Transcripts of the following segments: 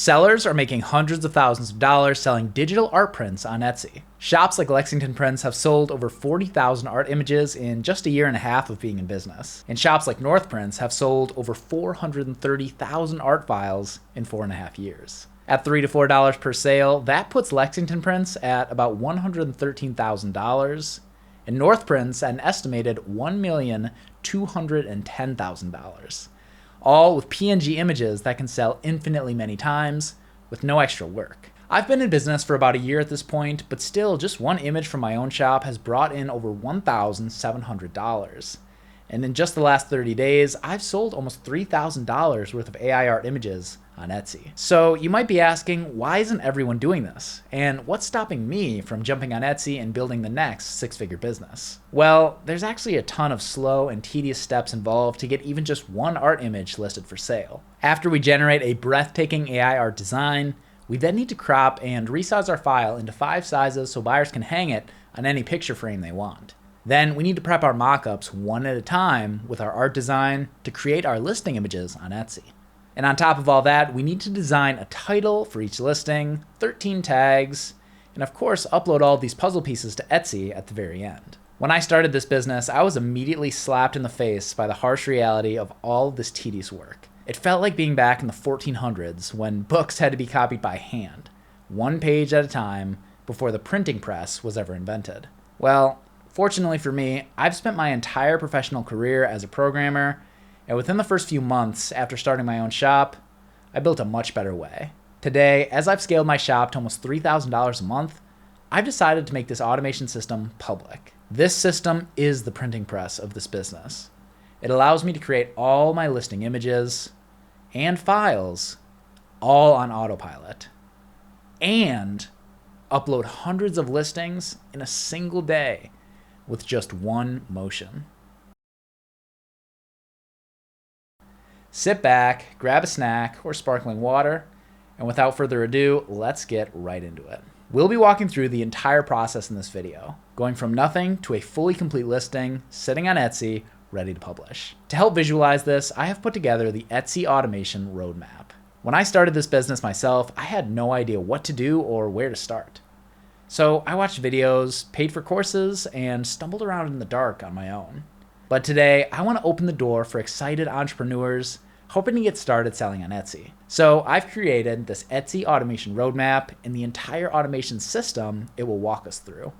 Sellers are making hundreds of thousands of dollars selling digital art prints on Etsy. Shops like Lexington Prints have sold over 40,000 art images in just a year and a half of being in business. And shops like North Prints have sold over 430,000 art files in 4.5 years. At $3 to $4 per sale, that puts Lexington Prints at about $113,000 and North Prints at an estimated $1,210,000. All with PNG images that can sell infinitely many times with no extra work. I've been in business for about a year at this point, but still just one image from my own shop has brought in over $1,700. And in just the last 30 days, I've sold almost $3,000 worth of AI art images on Etsy. So you might be asking, why isn't everyone doing this? And what's stopping me from jumping on Etsy and building the next six-figure business? Well, there's actually a ton of slow and tedious steps involved to get even just one art image listed for sale. After we generate a breathtaking AI art design, we then need to crop and resize our file into 5 sizes so buyers can hang it on any picture frame they want. Then we need to prep our mockups one at a time with our art design to create our listing images on Etsy. And on top of all that, we need to design a title for each listing, 13 tags, and of course upload all of these puzzle pieces to Etsy at the very end. When I started this business, I was immediately slapped in the face by the harsh reality of all of this tedious work. It felt like being back in the 1400s when books had to be copied by hand, one page at a time, before the printing press was ever invented. Well, fortunately for me, I've spent my entire professional career as a programmer, and within the first few months after starting my own shop, I built a much better way. Today, as I've scaled my shop to almost $3,000 a month, I've decided to make this automation system public. This system is the printing press of this business. It allows me to create all my listing images and files all on autopilot and upload hundreds of listings in a single day with just one motion. Sit back, grab a snack or sparkling water, and without further ado, let's get right into it. We'll be walking through the entire process in this video, going from nothing to a fully complete listing, sitting on Etsy, ready to publish. To help visualize this, I have put together the Etsy automation roadmap. When I started this business myself, I had no idea what to do or where to start. So I watched videos, paid for courses, and stumbled around in the dark on my own. But today, I want to open the door for excited entrepreneurs hoping to get started selling on Etsy. So I've created this Etsy automation roadmap and the entire automation system it will walk us through,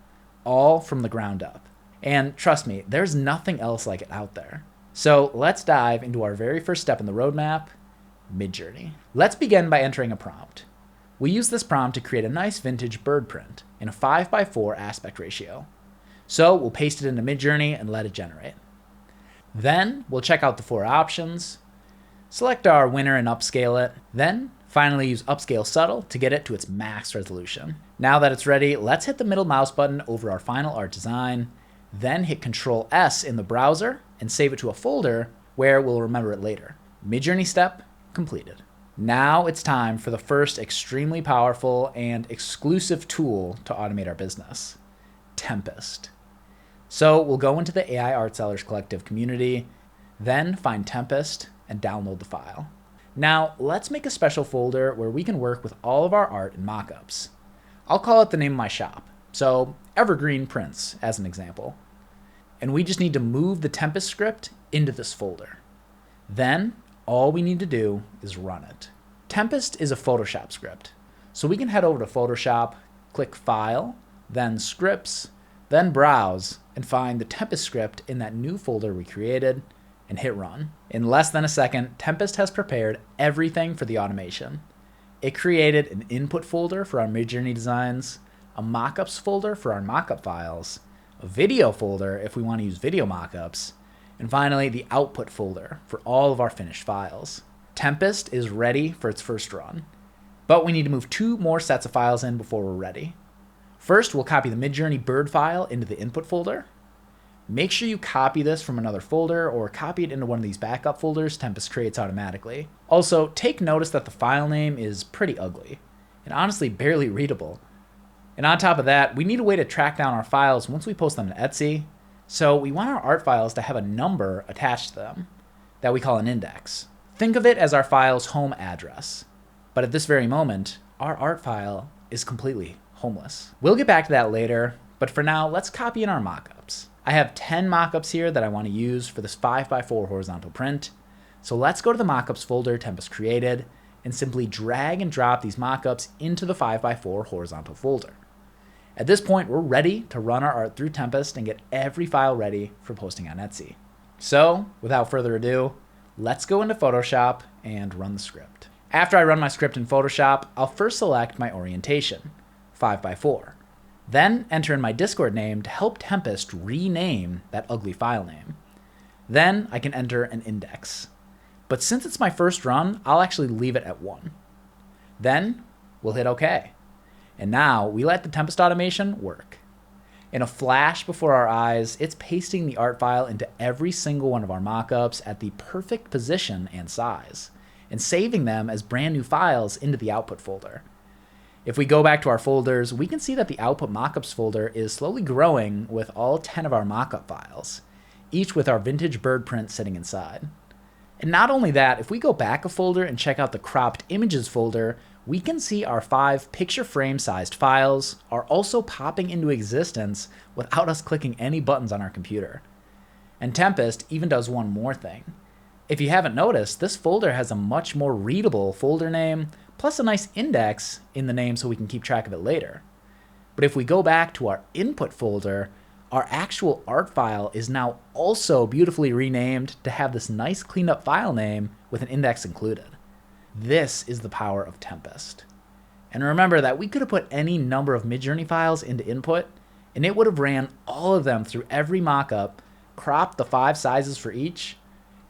all from the ground up. And trust me, there's nothing else like it out there. So let's dive into our very first step in the roadmap, Midjourney. Let's begin by entering a prompt. We use this prompt to create a nice vintage bird print in a 5:4 aspect ratio. So we'll paste it into Midjourney and let it generate. Then we'll check out the 4 options, select our winner and upscale it, then finally use upscale subtle to get it to its max resolution. Now that it's ready, let's hit the middle mouse button over our final art design, then hit Control S in the browser and save it to a folder where we'll remember it later. Midjourney step completed. Now it's time for the first extremely powerful and exclusive tool to automate our business, Tempest. So we'll go into the AI Art Sellers Collective community, then find Tempest and download the file. Now let's make a special folder where we can work with all of our art and mockups. I'll call it the name of my shop, so Evergreen Prints as an example. And we just need to move the Tempest script into this folder. Then all we need to do is run it. Tempest is a Photoshop script, so we can head over to Photoshop, click File, then Scripts, then Browse, and find the Tempest script in that new folder we created, and hit run. In less than a second, Tempest has prepared everything for the automation. It created an input folder for our Midjourney designs, a mockups folder for our mockup files, a video folder if we want to use video mockups, and finally the output folder for all of our finished files. Tempest is ready for its first run, but we need to move 2 more sets of files in before we're ready. First, we'll copy the Midjourney bird file into the input folder. Make sure you copy this from another folder or copy it into one of these backup folders Tempest creates automatically. Also, take notice that the file name is pretty ugly and honestly barely readable. And on top of that, we need a way to track down our files once we post them to Etsy. So we want our art files to have a number attached to them that we call an index. Think of it as our file's home address. But at this very moment, our art file is completely homeless. We'll get back to that later, but for now, let's copy in our mockups. I have 10 mockups here that I want to use for this 5x4 horizontal print. So let's go to the mockups folder Tempest created and simply drag and drop these mockups into the 5x4 horizontal folder. At this point, we're ready to run our art through Tempest and get every file ready for posting on Etsy. So without further ado, let's go into Photoshop and run the script. After I run my script in Photoshop, I'll first select my orientation, 5x4. Then enter in my Discord name to help Tempest rename that ugly file name. Then I can enter an index. But since it's my first run, I'll actually leave it at 1. Then we'll hit OK. And now we let the Tempest automation work. In a flash before our eyes, it's pasting the art file into every single one of our mockups at the perfect position and size, and saving them as brand new files into the output folder. If we go back to our folders, we can see that the output mockups folder is slowly growing with all 10 of our mockup files, each with our vintage bird print sitting inside. And not only that, if we go back a folder and check out the cropped images folder, we can see our 5 picture frame sized files are also popping into existence without us clicking any buttons on our computer. And Tempest even does one more thing. If you haven't noticed, this folder has a much more readable folder name, plus a nice index in the name so we can keep track of it later. But if we go back to our input folder, our actual art file is now also beautifully renamed to have this nice cleaned up file name with an index included. This is the power of Tempest. And remember that we could have put any number of Midjourney files into input, and it would have ran all of them through every mockup, cropped the 5 sizes for each,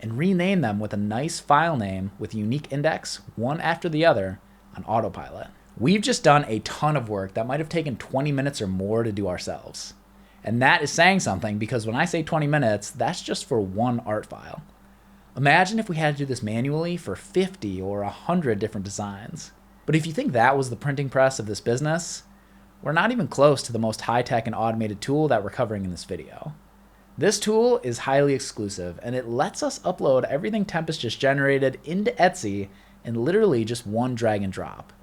and rename them with a nice file name with a unique index, one after the other, on autopilot. We've just done a ton of work that might have taken 20 minutes or more to do ourselves. And that is saying something, because when I say 20 minutes, that's just for one art file. Imagine if we had to do this manually for 50 or 100 different designs. But if you think that was the printing press of this business, we're not even close to the most high-tech and automated tool that we're covering in this video. This tool is highly exclusive, and it lets us upload everything Tempest just generated into Etsy in literally just one drag and drop.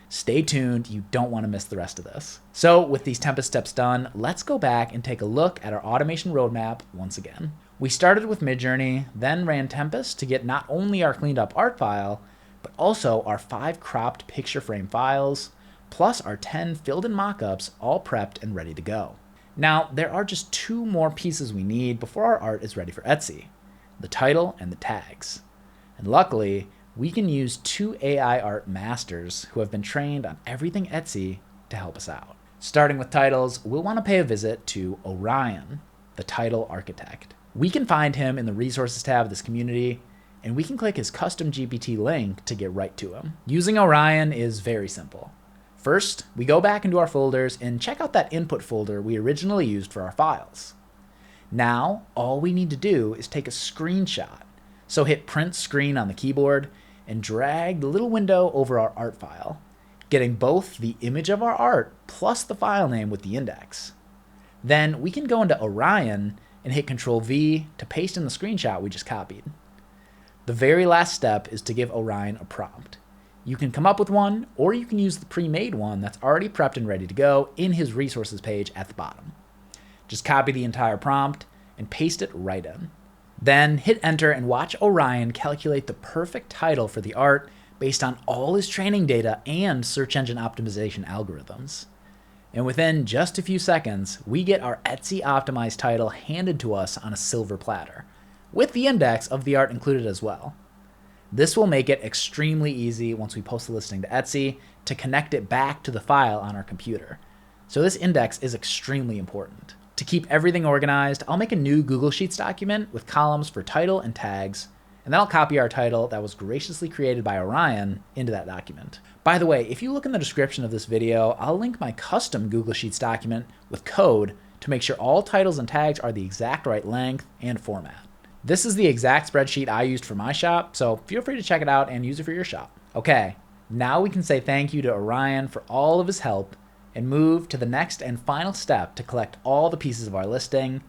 Stay tuned, you don't want to miss the rest of this. So with these Tempest steps done, let's go back and take a look at our automation roadmap once again. We started with Midjourney, then ran Tempest to get not only our cleaned up art file, but also our 5 cropped picture frame files, plus our 10 filled in mockups all prepped and ready to go. Now, there are just 2 more pieces we need before our art is ready for Etsy, the title and the tags. And luckily, we can use 2 AI art masters who have been trained on everything Etsy to help us out. Starting with titles, we'll want to pay a visit to Orion, the title architect. We can find him in the resources tab of this community, and we can click his custom GPT link to get right to him. Using Orion is very simple. First, we go back into our folders and check out that input folder we originally used for our files. Now, all we need to do is take a screenshot. So hit print screen on the keyboard and drag the little window over our art file, getting both the image of our art plus the file name with the index. Then we can go into Orion and hit Ctrl V to paste in the screenshot we just copied. The very last step is to give Orion a prompt. You can come up with one, or you can use the pre-made one that's already prepped and ready to go in his resources page at the bottom. Just copy the entire prompt and paste it right in. Then hit enter and watch Orion calculate the perfect title for the art based on all his training data and search engine optimization algorithms. And within just a few seconds, we get our Etsy optimized title handed to us on a silver platter, with the index of the art included as well. This will make it extremely easy once we post the listing to Etsy to connect it back to the file on our computer. So this index is extremely important. To keep everything organized, I'll make a new Google Sheets document with columns for title and tags, and then I'll copy our title that was graciously created by Orion into that document. By the way, if you look in the description of this video, I'll link my custom Google Sheets document with code to make sure all titles and tags are the exact right length and format. This is the exact spreadsheet I used for my shop, so feel free to check it out and use it for your shop. Okay, now we can say thank you to Orion for all of his help and move to the next and final step to collect all the pieces of our listing.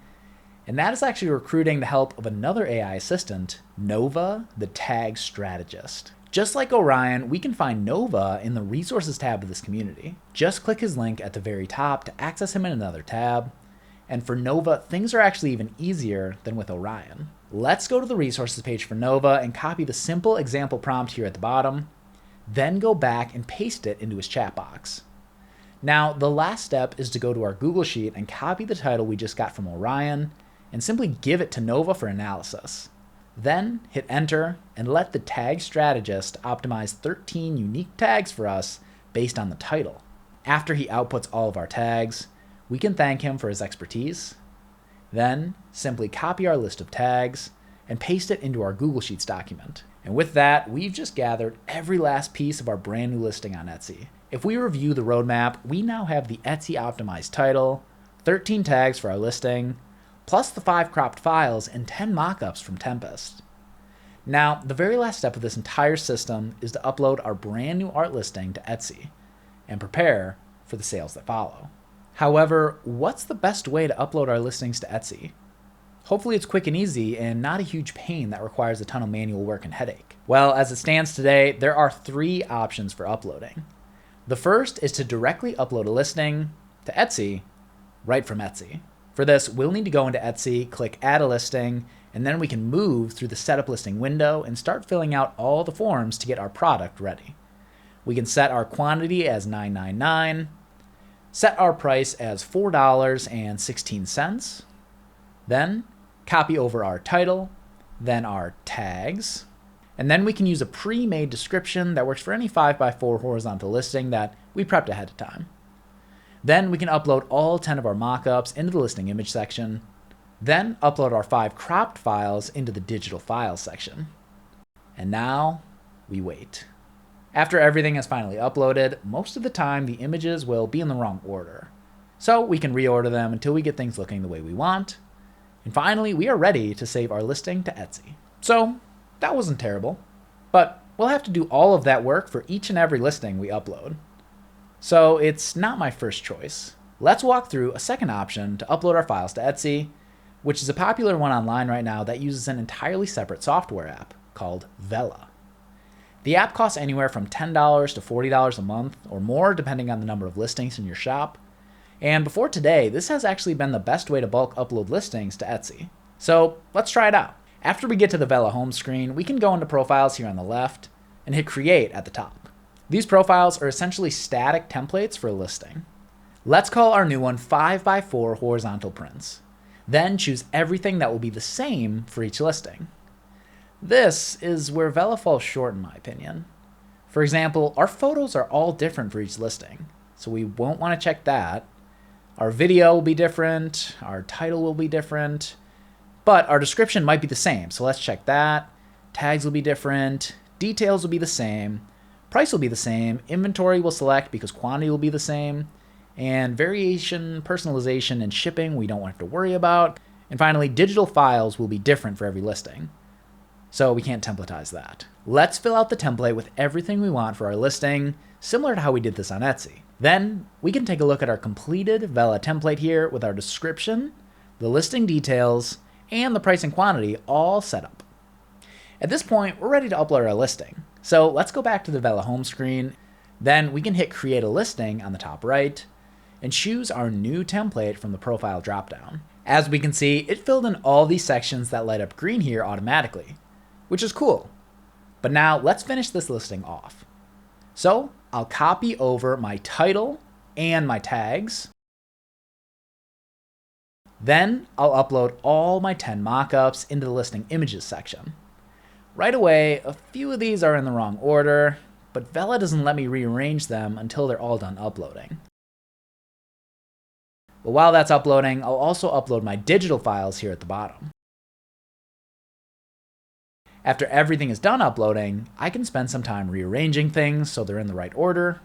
And that is actually recruiting the help of another AI assistant, Nova, the tag strategist. Just like Orion, we can find Nova in the resources tab of this community. Just click his link at the very top to access him in another tab. And for Nova, things are actually even easier than with Orion. Let's go to the resources page for Nova and copy the simple example prompt here at the bottom, then go back and paste it into his chat box. Now, the last step is to go to our Google Sheet and copy the title we just got from Orion and simply give it to Nova for analysis. Then hit enter and let the tag strategist optimize 13 unique tags for us based on the title. After he outputs all of our tags, we can thank him for his expertise. Then simply copy our list of tags and paste it into our Google Sheets document. And with that, we've just gathered every last piece of our brand new listing on Etsy. If we review the roadmap, we now have the Etsy optimized title, 13 tags for our listing, plus the 5 cropped files and 10 mockups from Tempest. Now, the very last step of this entire system is to upload our brand new art listing to Etsy and prepare for the sales that follow. However, what's the best way to upload our listings to Etsy? Hopefully it's quick and easy and not a huge pain that requires a ton of manual work and headache. Well, as it stands today, there are 3 options for uploading. The first is to directly upload a listing to Etsy right from Etsy. For this, we'll need to go into Etsy, click Add a Listing, and then we can move through the Setup Listing window and start filling out all the forms to get our product ready. We can set our quantity as $9.99, set our price as $4.16, then copy over our title, then our tags, and then we can use a pre-made description that works for any 5x4 horizontal listing that we prepped ahead of time. Then we can upload all 10 of our mockups into the listing image section, then upload our 5 cropped files into the digital files section. And now we wait. After everything is finally uploaded, most of the time the images will be in the wrong order. So we can reorder them until we get things looking the way we want. And finally, we are ready to save our listing to Etsy. So that wasn't terrible, but we'll have to do all of that work for each and every listing we upload. So it's not my first choice. Let's walk through a second option to upload our files to Etsy, which is a popular one online right now that uses an entirely separate software app called Vela. The app costs anywhere from $10 to $40 a month or more depending on the number of listings in your shop. And before today, this has actually been the best way to bulk upload listings to Etsy. So let's try it out. After we get to the Vela home screen, we can go into Profiles here on the left and hit Create at the top. These profiles are essentially static templates for a listing. Let's call our new one 5x4 horizontal prints. Then choose everything that will be the same for each listing. This is where Vela falls short in my opinion. For example, our photos are all different for each listing, so we won't want to check that. Our video will be different, our title will be different, but our description might be the same, so let's check that. Tags will be different, details will be the same, price will be the same, inventory will select because quantity will be the same, and variation, personalization, and shipping we don't have to worry about. And finally, digital files will be different for every listing, so we can't templatize that. Let's fill out the template with everything we want for our listing, similar to how we did this on Etsy. Then we can take a look at our completed Vela template here with our description, the listing details, and the price and quantity all set up. At this point, we're ready to upload our listing. So let's go back to the Vela home screen. Then we can hit Create a Listing on the top right and choose our new template from the profile dropdown. As we can see, it filled in all these sections that light up green here automatically, which is cool. But now let's finish this listing off. So I'll copy over my title and my tags. Then I'll upload all my 10 mockups into the listing images section. Right away, a few of these are in the wrong order, but Vela doesn't let me rearrange them until they're all done uploading. But while that's uploading, I'll also upload my digital files here at the bottom. After everything is done uploading, I can spend some time rearranging things so they're in the right order.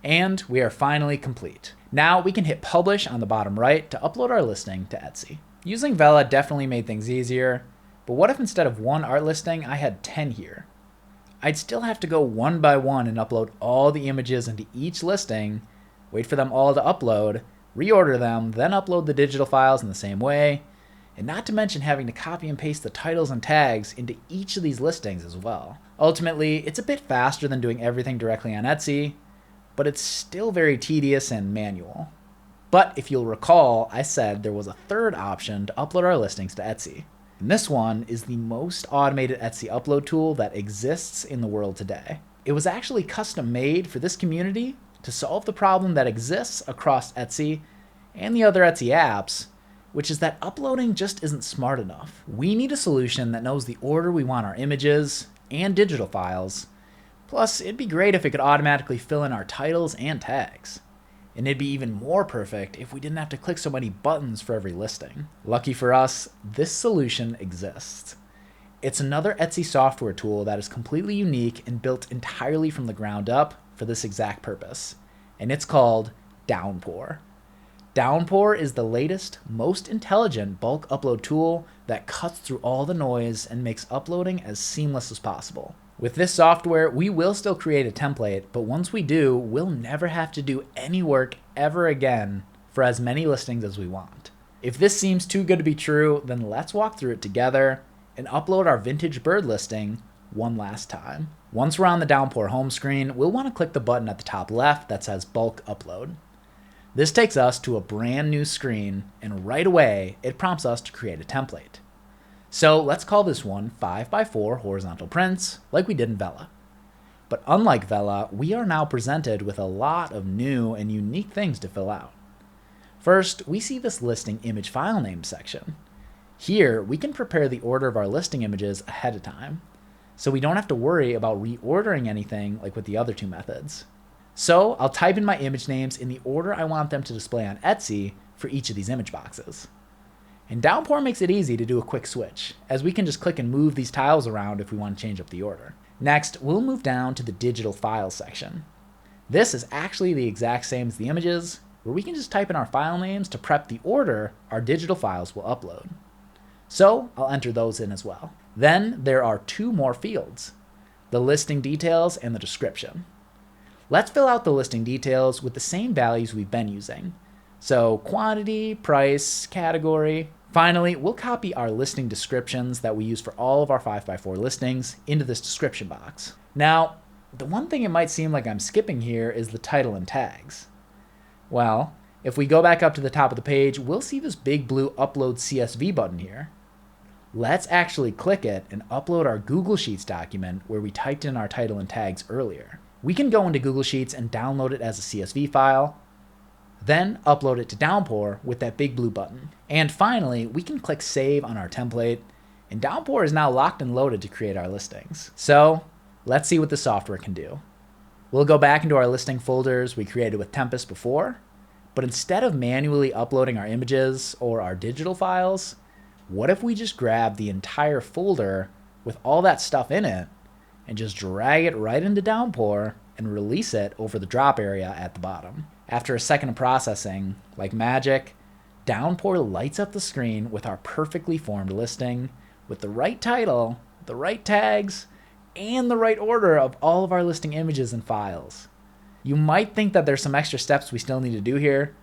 And we are finally complete. Now we can hit Publish on the bottom right to upload our listing to Etsy. Using Vela definitely made things easier, but what if instead of one art listing, I had 10 here? I'd still have to go one by one and upload all the images into each listing, wait for them all to upload, reorder them, then upload the digital files in the same way, And not to mention having to copy and paste the titles and tags into each of these listings as well. Ultimately, it's a bit faster than doing everything directly on Etsy, but it's still very tedious and manual. But if you'll recall, I said there was a third option to upload our listings to Etsy. And this one is the most automated Etsy upload tool that exists in the world today. It was actually custom made for this community to solve the problem that exists across Etsy and the other Etsy apps, which is that uploading just isn't smart enough. We need a solution that knows the order we want our images and digital files. Plus, it'd be great if it could automatically fill in our titles and tags. And it'd be even more perfect if we didn't have to click so many buttons for every listing. Lucky for us, this solution exists. It's another Etsy software tool that is completely unique and built entirely from the ground up for this exact purpose. And it's called Downpour. Downpour is the latest, most intelligent bulk upload tool that cuts through all the noise and makes uploading as seamless as possible. With this software, we will still create a template, but once we do, we'll never have to do any work ever again for as many listings as we want. If this seems too good to be true, then let's walk through it together and upload our vintage bird listing one last time. Once we're on the Downpour home screen, we'll want to click the button at the top left that says Bulk Upload. This takes us to a brand new screen, and right away, it prompts us to create a template. So let's call this one 5x4 horizontal prints, like we did in Vela. But unlike Vela, we are now presented with a lot of new and unique things to fill out. First, we see this listing image file name section. Here, we can prepare the order of our listing images ahead of time, so we don't have to worry about reordering anything like with the other two methods. So I'll type in my image names in the order I want them to display on Etsy for each of these image boxes. And Downpour makes it easy to do a quick switch, as we can just click and move these tiles around if we want to change up the order. Next, we'll move down to the digital files section. This is actually the exact same as the images, where we can just type in our file names to prep the order our digital files will upload. So I'll enter those in as well. Then there are two more fields, the listing details and the description. Let's fill out the listing details with the same values we've been using. So quantity, price, category. Finally, we'll copy our listing descriptions that we use for all of our 5x4 listings into this description box. Now, the one thing it might seem like I'm skipping here is the title and tags. Well, if we go back up to the top of the page, we'll see this big blue Upload CSV button here. Let's actually click it and upload our Google Sheets document where we typed in our title and tags earlier. We can go into Google Sheets and download it as a CSV file, then upload it to Downpour with that big blue button. And finally, we can click Save on our template, and Downpour is now locked and loaded to create our listings. So let's see what the software can do. We'll go back into our listing folders we created with Tempest before, but instead of manually uploading our images or our digital files, what if we just grab the entire folder with all that stuff in it and just drag it right into Downpour and release it over the drop area at the bottom. After a second of processing, like magic, Downpour lights up the screen with our perfectly formed listing with the right title, the right tags, and the right order of all of our listing images and files. You might think that there's some extra steps we still need to do here,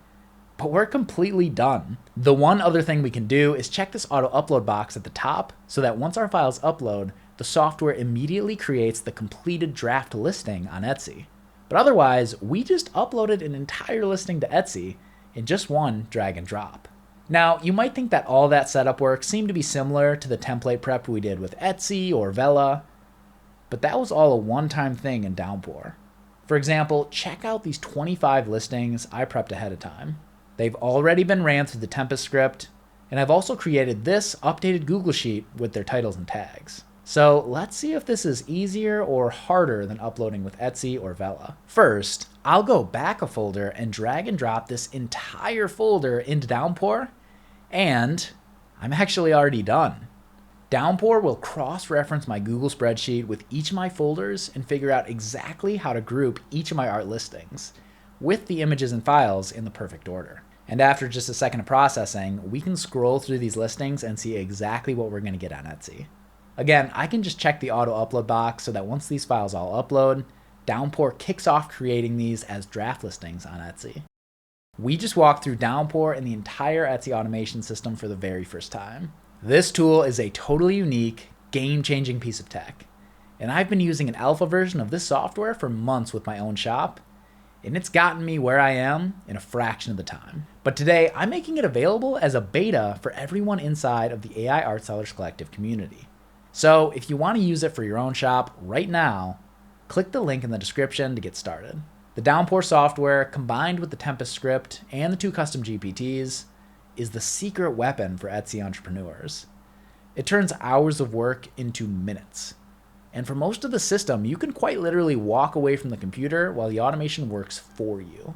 but we're completely done. The one other thing we can do is check this auto upload box at the top so that once our files upload, the software immediately creates the completed draft listing on Etsy. But otherwise, we just uploaded an entire listing to Etsy in just one drag and drop. Now, you might think that all that setup work seemed to be similar to the template prep we did with Etsy or Vela, but that was all a one-time thing in Downpour. For example, check out these 25 listings I prepped ahead of time. They've already been ran through the Tempest script, and I've also created this updated Google Sheet with their titles and tags. So let's see if this is easier or harder than uploading with Etsy or Vela. First, I'll go back a folder and drag and drop this entire folder into Downpour, and I'm actually already done. Downpour will cross-reference my Google spreadsheet with each of my folders and figure out exactly how to group each of my art listings with the images and files in the perfect order. And after just a second of processing, we can scroll through these listings and see exactly what we're going to get on Etsy. Again, I can just check the auto upload box so that once these files all upload, Downpour kicks off creating these as draft listings on Etsy. We just walked through Downpour and the entire Etsy automation system for the very first time. This tool is a totally unique, game-changing piece of tech. And I've been using an alpha version of this software for months with my own shop, and it's gotten me where I am in a fraction of the time. But today, I'm making it available as a beta for everyone inside of the AI Art Sellers Collective community. So if you want to use it for your own shop right now, click the link in the description to get started. The Downpour software, combined with the Tempest script and the 2 custom GPTs, is the secret weapon for Etsy entrepreneurs. It turns hours of work into minutes. And for most of the system, you can quite literally walk away from the computer while the automation works for you.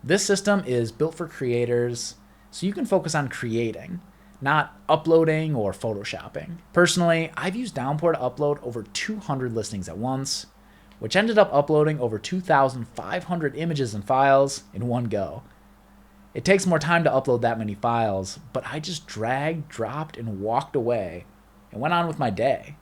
This system is built for creators, so you can focus on creating, not uploading or photoshopping. Personally, I've used Downpour to upload over 200 listings at once, which ended up uploading over 2,500 images and files in one go. It takes more time to upload that many files, but I just dragged, dropped, and walked away and went on with my day.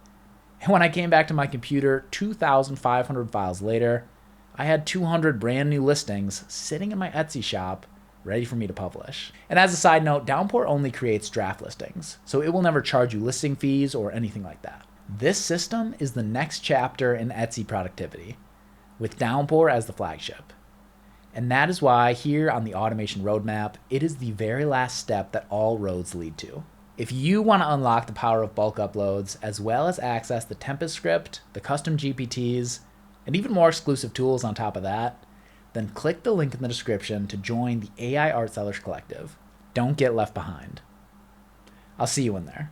And when I came back to my computer 2,500 files later, I had 200 brand new listings sitting in my Etsy shop ready for me to publish. And as a side note, Downpour only creates draft listings, so it will never charge you listing fees or anything like that. This system is the next chapter in Etsy productivity, with Downpour as the flagship. And that is why here on the automation roadmap, it is the very last step that all roads lead to. If you want to unlock the power of bulk uploads, as well as access the Tempest script, the custom GPTs, and even more exclusive tools on top of that, then click the link in the description to join the AI Art Sellers Collective. Don't get left behind. I'll see you in there.